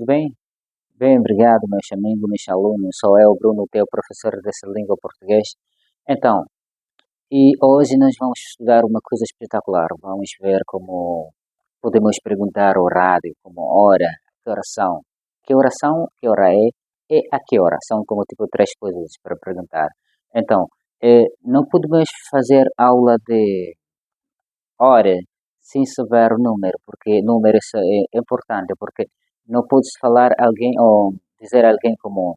bem? Bem, obrigado, meus amigos, meus alunos. Sou eu, Bruno, teu professor dessa língua português. Então, e hoje nós vamos estudar uma coisa espetacular. Vamos ver como podemos perguntar ao rádio, como hora, que oração, que hora é e a que hora. São como tipo três coisas para perguntar. Então, não podemos fazer aula de hora sem saber o número, porque número é importante, porque não podes falar alguém ou dizer alguém como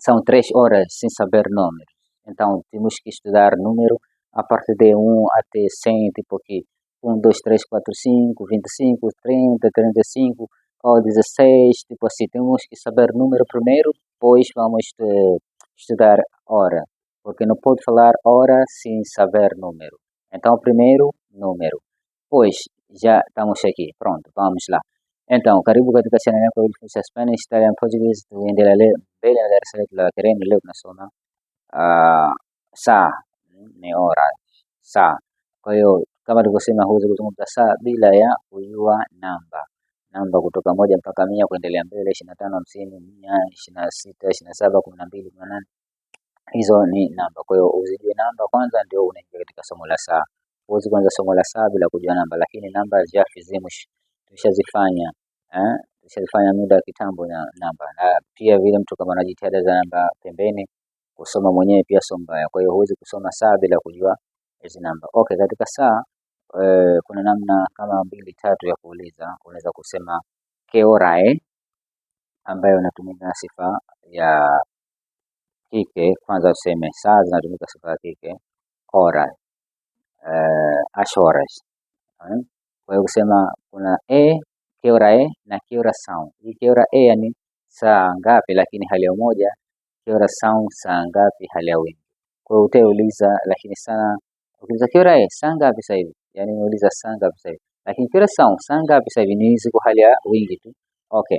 são 3 horas sem saber números. Então, temos que estudar número a partir de 1 até 100, tipo aqui, 1, 2, 3, 4, 5, 25, 30, 35, ou 16, tipo assim. Temos que saber número primeiro, depois vamos estudar hora, porque não pode falar hora sem saber número. Então, primeiro, número. Pois, já estamos aqui. Pronto, vamos lá. Então, karibu katika channel yako ya kujifunza Spanish, Italian, Portuguese. Tuendelee mbele na darasa letu la Kireno. Leo tunasoma saa, ni hora, saa. Kwa hiyo kama tulivyosema, huwezi kuzungumza saa bila ya kujua namba kutoka 1 mpaka 100 kuendelea mbele, 25, 50, 100, 26, 27, 12, 18. Hizo ni namba. Kwa hiyo uzijue namba kwanza, ndio unaingia katika somo la saa. Huwezi kuanza somo la saa bila kujua namba, lakini namba tushazifanya tushazifanya muda kitambo na namba. Na pia vile mtu kama ana jitihada za namba pembeni, kusoma mwenyewe pia sio mbaya. Kwa hiyo huwezi kusoma saa bila kujua hizi namba. Okay, katika saa kuna namna kama 2 3 ya kuuliza. Unaweza kusema que hora es, ambayo inatumia sifa ya kike. Kwanza useme saa zinatumika sifa ya kike, hora, as horas. Kwa hiyo kusema kuna que hora es na que horas são. Hii que hora es yani saa ngapi, lakini hali ya umoja. Que horas são, saa ngapi hali ya wingi. Kwa hiyo utauliza, lakini sana ukiuliza que hora es, saa ngapi sasa hivi, yani unauliza saa ngapi sasa hivi, lakini que horas são, saa ngapi sasa hivi, ni ziko hali ya wingi tu. Okay,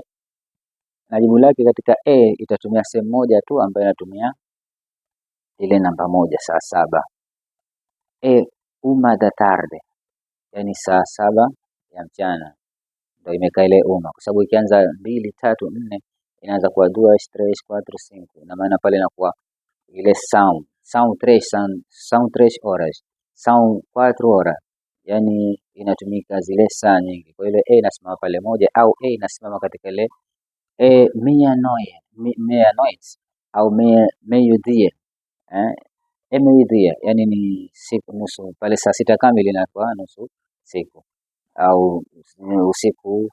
na jibu lake katika itatumia sehemu moja tu ambayo inatumia ile namba moja, saa saba. 1 da tarde, yani saa 7 ya mchana, ndio imekaa ile kwa sababu ikianza 2 3 4 inaanza kuwa 2 3 4 5, na maana pale inakuwa ile são 3 horas, são 4 horas, yani inatumika zile saa nyingi. Kwa ile inasimama pale moja, au inasimama katika ile meia-noite au meio-dia, meio-dia, yani ni siku nusu. Pale saa 6 kamili inakuwa nusu siku, au usiku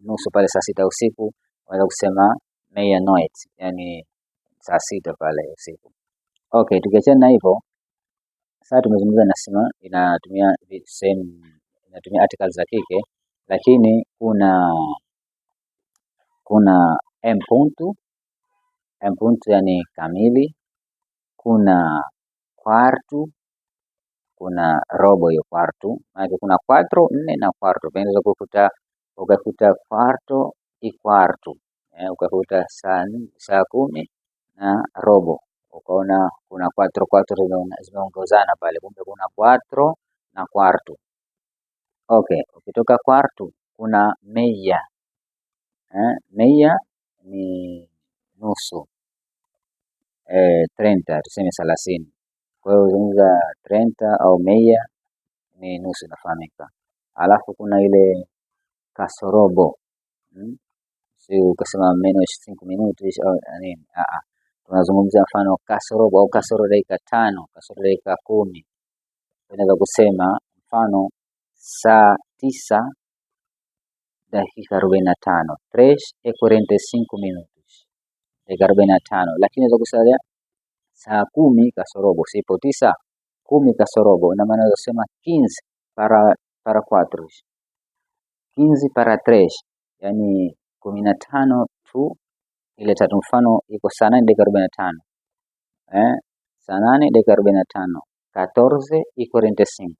nusu. Pale saa 6 usiku unaweza kusema meia-noite, yani saa 6 pale usiku. Okay, tukiachana na hivyo, sasa tumezungumza nasema inatumia articles za kike, lakini kuna en punto yani kamili, kuna quarto, kuna robo. Hiyo quarto maana kuna 4 4 na quarto. Unaweza ukakuta quarto e quarto, ukakuta saa 10 na robo, ukaona kuna 4 zimeongozana pale, kumbe kuna 4 na quarto. Okay, ukitoka quarto kuna meia. Meia ni nusu, 30 tuseme 30. Kwa hiyo unaweza 30 au meia ni nusu, inafahamika. Alafu kuna ile kasorobo, si ukasema menos 5 minutos au nini. Tunazungumzia mfano kasorobo au kasoro dakika 5, kasoro dakika 10. Unaweza kusema mfano saa 9 dakika 45, 3:45 minutos, dakika 45. Lakini unaweza kusema saa 10 kasorobo, sipo 9, 10 kasorobo, na maana unasema 15 para 4, 15 para 3, yani 15 tu ile tatu. Mfano iko saa 8 dakika 45, saa 8 dakika 45, 14:45,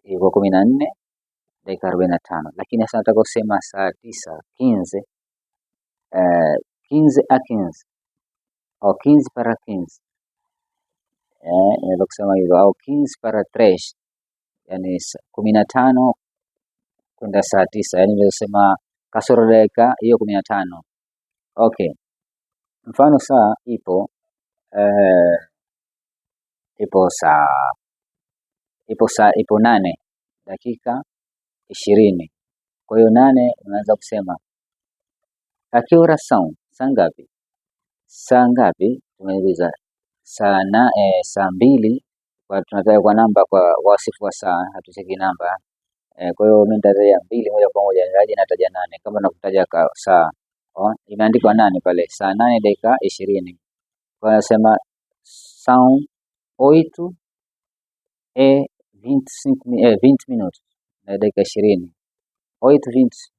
iko 14 dakika 45. Lakini sasa nataka kusema saa 9, 15, 15 a 15 au 15 para 15, inaweza kusema hivyo, au 15 para 3, yani 15 kwenda saa 9, yani unaweza kusema kasoro dakika hiyo 15. Okay, mfano saa ipo ipo 8:20. Kwa hiyo 8 unaweza kusema a che ora sono, saa ngapi? Saa ngapi? Tumeuliza saa 2, kwa tunataja kwa namba, kwa wasifu wa saa hatucheki namba. Kwa hiyo mimi nitataja 2 moja kwa moja, ngaje nataja 8 kama nakutaja saa. Imeandikwa 8 pale, saa 8:20. Kwa nasema são 8:20 minutos, na dakika 20. 8:20,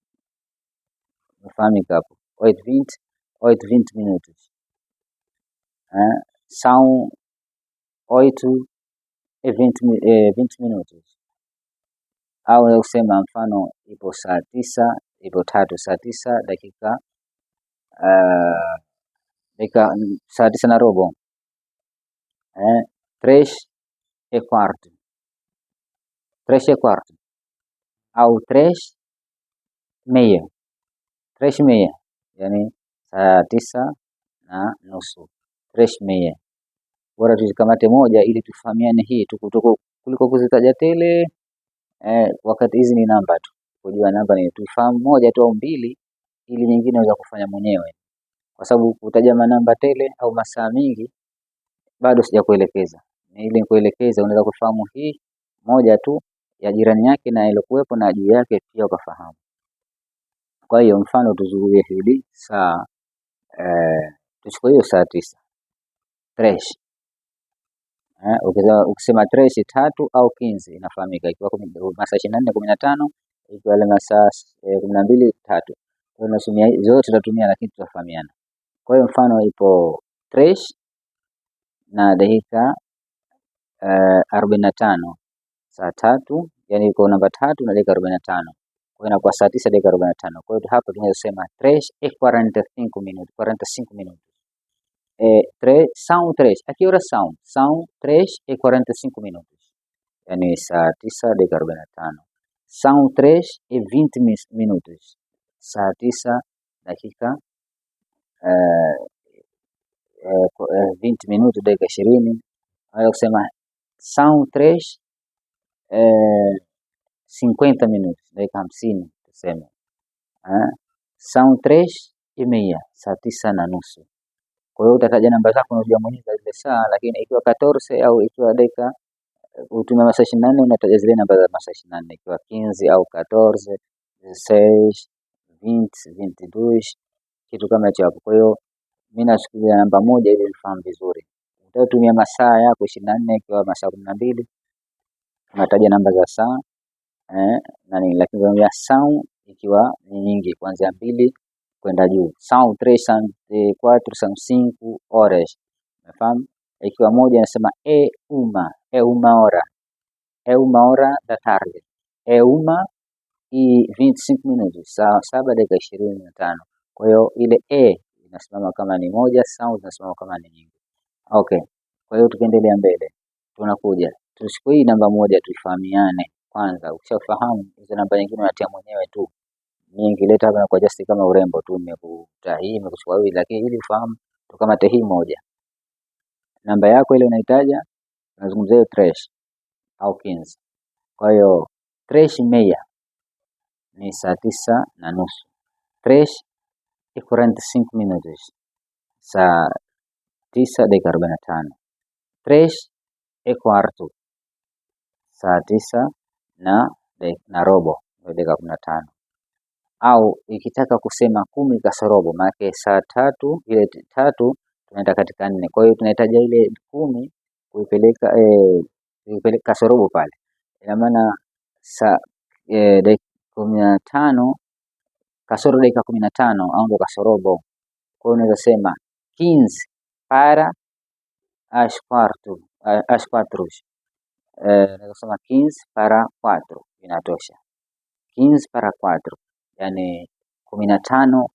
umefahamika hapo? 8:20 minutos. São 8:20 minutos. Au kusema mfano ipo saa 9, ipo 3, saa 9 dakika saa 9 na robo. 3:15. 3:15 au 3:30. 3:30, yani saa 9 na nusu. 3:30. Bora tuzikamate moja ili tufahamiane hii kuliko kuzitaja tele. Wakati hizi ni namba tu. Kujua namba ni tufahamu moja tu au mbili, ili nyingine unaweza kufanya mwenyewe. Kwa sababu kutaja manamba tele au masaa mingi bado sijakuelekeza. Ili nikuelekeza unaweza kufahamu hii moja tu ya jirani yake na ilokuwepo na juu yake pia ukafahamu. Kwa hiyo mfano tuzuie hili saa tuchukue hiyo saa 9. 3. Ukisema 3 3 au 15 inafahamika, ikiwa masaa 24 15, ikiwa ile masaa 12 3. Kwa hiyo tunasumia zote tutatumia, lakini tutafahamiana. Kwa hiyo mfano ipo 3 na dakika 45, saa 3, yani iko namba 3 na dakika 45. Kwa hiyo inakuwa saa 9 dakika 45. Kwa hiyo hapa tunaweza kusema 3:45 minutos, 45 minutos. São 3. A que horas são? São 3:45 minutos. Yani saa 9 dakika 45. São 3:20 minutos. Saa 9 dakika 20 minutos, dakika 20. Unaweza kusema são 3:50 minutos, dakika 50 tuseme. São 3:30, saa 9 na nusu. Kwa hiyo utataja namba zako unajua mwenyewe za zile saa, lakini ikiwa 14 au ikiwa dakika utumia masaa 24 unataja zile namba za masaa 24, ikiwa 15 au 14, 16, 20, 22, kitu kama hicho hapo. Kwa hiyo mimi nachukulia namba moja ili nifahamu vizuri. Utatumia masaa yako 24, ikiwa masaa 12 unataja namba za saa lakini unamwambia são ikiwa ni nyingi kuanzia 2 kwenda juu. São 3, são 4, são 5 horas. Unafahamu? Ikiwa moja nasema uma hora. Uma hora da tarde. 1:25 minutos. Saa 7 dakika 25. Kwa hiyo ile inasimama kama ni moja, são inasimama kama ni nyingi. Okay. Kwa hiyo tukiendelea mbele, tunakuja tuchukue hii namba moja tuifahamiane kwanza. Ukishafahamu hizo namba nyingine unatia mwenyewe tu. Nyingi leta hapa kwa just kama urembo tu, nimekuta hii nimekuchukua hii, lakini ili ufahamu tukamate hii moja. Namba yako ile unahitaja, unazungumzia 3 au 15. Kwa hiyo 3:30 ni saa 9 na nusu. 3:45 minutos, saa 9 dakika 45. 3:15, saa 9 na robo, dakika 15. Au ikitaka kusema 10 kasorobo, maana saa 3 ile 3 tunaenda katika 4. Kwa hiyo tunahitaji ile 10 kuipeleka kasorobo pale. Ina maana saa dakika 15 kasoro dakika 15 au ndo kasorobo. Kwa hiyo unaweza sema 15 para as 4. Unaweza sema 15 para 4 inatosha. 15 para 4. Yani 15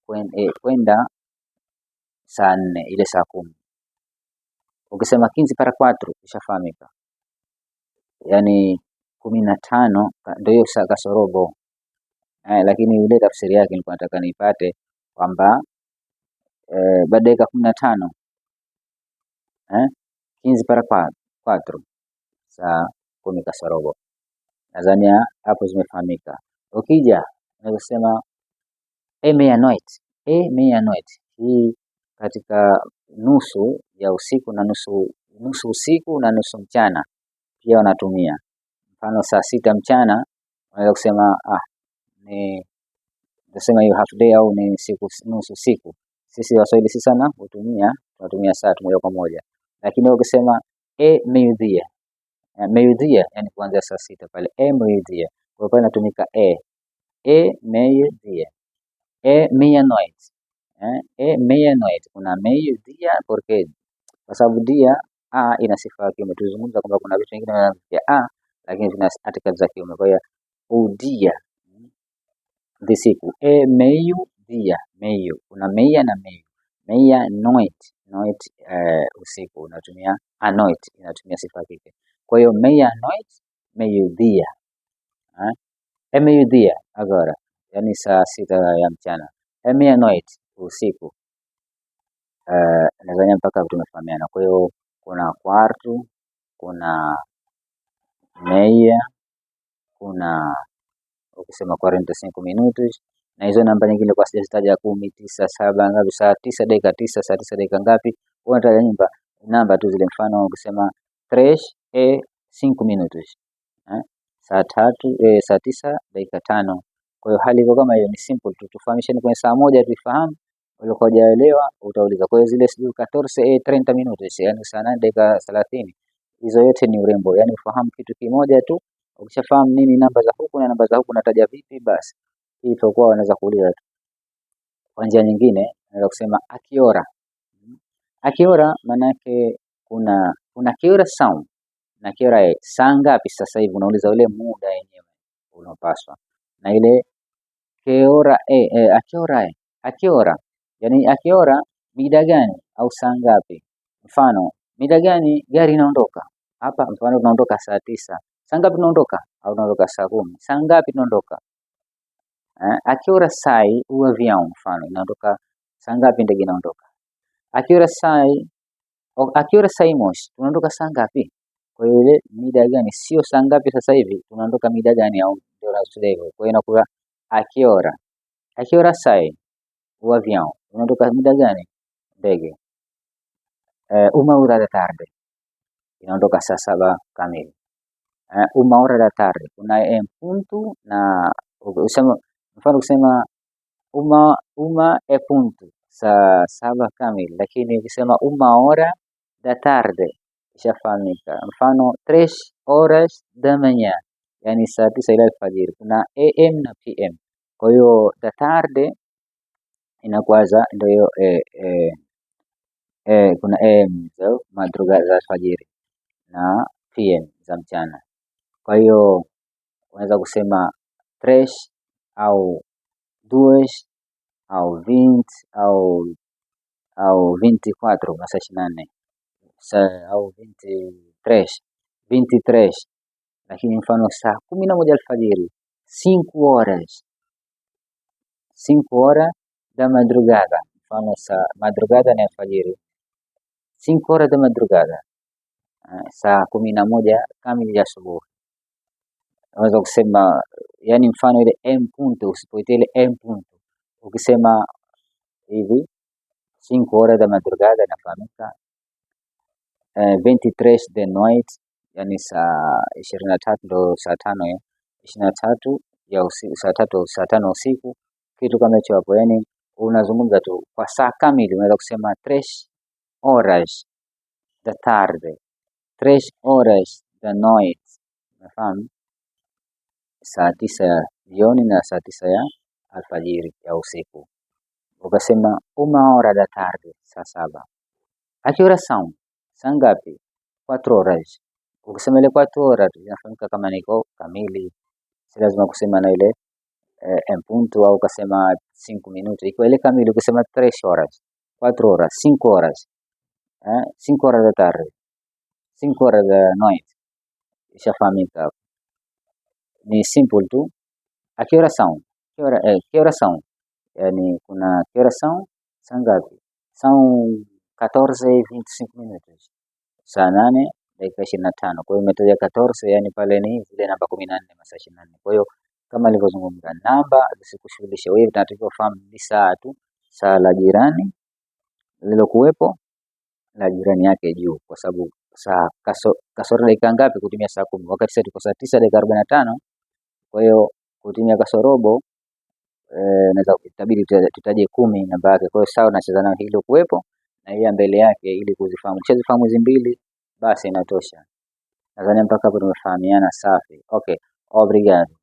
kwenda saa 4, ile saa 10. Ukisema 15 para 4 ishafahamika. Yani 15 ndio hiyo saa kasorobo. lakini ile tafsiri yake nilikuwa nataka nipate kwamba baada ya dakika 15 15 para 4 saa 10 kasorobo. Nadhani hapo zimefahamika. Ukija unasema meia-noite, meia-noite hii katika nusu ya usiku na nusu usiku na nusu mchana pia wanatumia. Mfano saa 6 mchana unaweza kusema ni tunasema hiyo half day au ni nusu siku. Sisi Waswahili si sana tunatumia saa moja kwa moja. Lakini ukisema meio-dia, meio-dia yani kuanzia saa 6 pale meio-dia. Kwa hiyo inatumika meio-dia. Meia-noite. Meia-noite. Kuna meio-dia kwa sababu dia ina sifa ya kiume. Tuzungumza kwamba kuna vitu vingine vinaanza lakini vina article za kiume. Kwa hiyo udia de siku meio-dia, meio. Kuna meia na meio. Meia-noite, noite usiku unatumia noite inatumia sifa ya kike. Kwa hiyo meia-noite, meio-dia. Meio-dia agora, yani saa 6 ya mchana. Meia-noite usiku. Nadhani mpaka tumefahamiana. Kwa hiyo kuna quarto, kuna meia, kuna ukisema 45 minutos na hizo namba nyingine kwa sijazitaja 10, 9, 7 ngapi, saa 9 dakika 9, saa 9 dakika ngapi, unataja namba tu zile. Mfano ukisema 3 e 5 minutos, saa 3 saa 9 dakika 5. Kwa hiyo hali iko kama hiyo, ni simple tu, tufahamishane kwenye saa moja tuifahamu. Ulikuwa hujaelewa utauliza. Kwa hiyo zile 14 30 minutos yani saa 8 dakika 30, hizo yote ni urembo, yani ufahamu kitu kimoja tu. Ukishafahamu nini namba za huku na namba za huku nataja vipi, basi hii itakuwa wanaweza kuuliza tu. Kwa njia nyingine naweza kusema akiora. Akiora maana yake kuna kiora sound na kiora saa ngapi sasa hivi, unauliza ule muda yenyewe unapaswa. Na ile kiora akiora yani akiora mida gani au saa ngapi. Mfano mida gani gari inaondoka hapa, mfano tunaondoka saa 9. Saa ngapi tunaondoka? Au tunaondoka saa 10. Saa ngapi tunaondoka? Akiora sai o avião, mfano inaondoka saa ngapi ndege inaondoka? Akiora saimos, tunaondoka saa ngapi? Kwa hiyo ile mida gani, sio saa ngapi sasa hivi, tunaondoka mida gani au ndio tunasema hivyo. Kwa hiyo inakuwa akiora sai o avião, tunaondoka mida gani ndege? Uma hora da tarde, inaondoka saa 7 kamili. Uma hora da tarde, kuna punto na usema, mfano kusema uma punto saa 7 kamili, lakini ukisema uma hora da tarde ishafahamika. Mfano 3 horas da manhã, yani saa 9 ile alfajiri. Kuna am na pm. Kwa hiyo da tarde inakwaza ndio hiyo kuna am za madrugada za alfajiri na pm za mchana. Kwa hiyo unaweza kusema 3 au 2 au 20 au 24 masaa 24 au 23, lakini mfano saa 11 alfajiri 5 horas da madrugada. Mfano saa madrugada ni alfajiri, 5 horas da madrugada, saa 11 kamili ya asubuhi. Unaweza kusema yani mfano ile m punto, usipoite ile m punto, ukisema hivi 5 horas da madrugada inafahamika. 23 de noite yani saa 23 ndo saa 5 23 ya usiku, saa 5 usiku, kitu kama hicho hapo. Yani unazungumza tu kwa saa kamili, unaweza kusema 3 horas da tarde, 3 horas da noite, unafahamu, saa 9 ya jioni na saa 9 ya alfajiri ya usiku. Ukasema uma hora da tarde, saa 7. Akiora sound, saa ngapi? 4 horas. Ukisema ile 4 horas inafahamika kama niko kamili, si lazima kusema na ile en punto au ukasema 5 minutos. Iko ile kamili, ukisema 3 horas, 4 horas, 5 horas, 5 horas da tarde, 5 horas da noite, ishafahamika. Ni simple tu. Akiora sound Que horas são? Yani kuna que horas são? Saa ngapi? São 14:25. Saa 8:25. Kwa hiyo umetaja 14, yani pale ni zile namba 14, masaa 24. Kwa hiyo kama nilivyozungumza, namba zisikushughulishe wewe, tunatakiwa ufahamu ni saa tu, saa la jirani lililokuwepo na jirani yake juu, kwa sababu saa kasoro dakika ngapi kutumia saa 10 wakati sasa tuko saa 9 dakika 45. Kwa hiyo kutumia kasorobo naweza itabidi tutaje 10 namba yake. Kwa hiyo sawa, nacheza nayo hilo kuwepo na hiyo mbele yake ili kuzifahamu. Ukishazifahamu hizo mbili basi inatosha. Nadhani mpaka hapo tumefahamiana safi. Okay, obrigado.